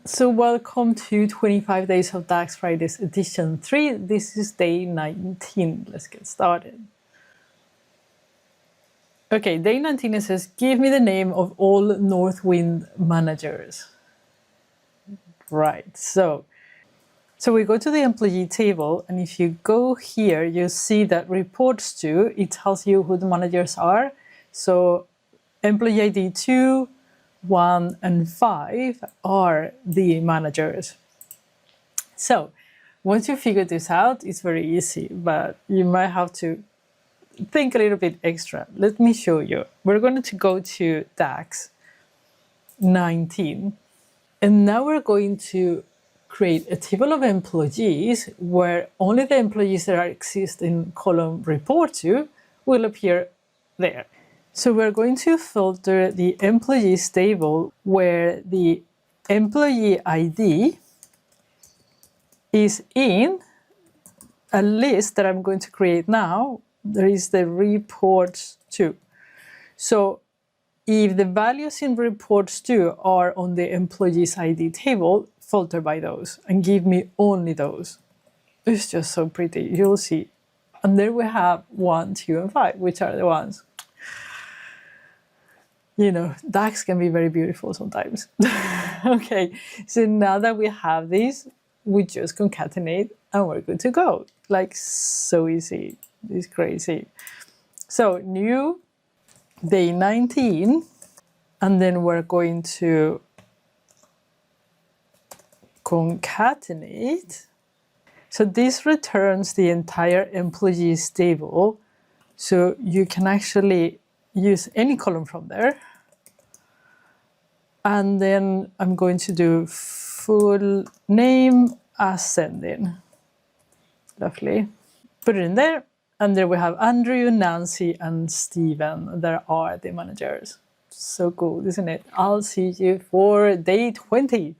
So welcome to 25 Days of DAX Fridays edition 3. This is day 19. Let's get started. Okay, day 19 it says, give me the name of all Northwind managers. Right, so we go to the employee table, and if you go here, you see that reports to, it tells you who the managers are. So employee ID 2, 1, and 5 are the managers. So once you figure this out, it's very easy, but you might have to think a little bit extra. Let me show you. We're going to go to DAX 19, and now we're going to create a table of employees where only the employees that exist in column report to will appear there. So we're going to filter the employees table where the employee ID is in a list that I'm going to create now. There is the reports to. So if the values in reports to are on the employees ID table, filter by those and give me only those. It's just so pretty, you'll see. And there we have 1, 2, and 5, which are the ones. You know, DAX can be very beautiful sometimes. Okay, so now that we have these, we just concatenate and we're good to go. Like, so easy. It's crazy. So new day 19, and then we're going to concatenate. So this returns the entire employees table. So you can actually use any column from there. And then I'm going to do full name ascending. Lovely. Put it in there. And there we have Andrew, Nancy, and Steven. There are the managers. So cool, isn't it? I'll see you for day 20.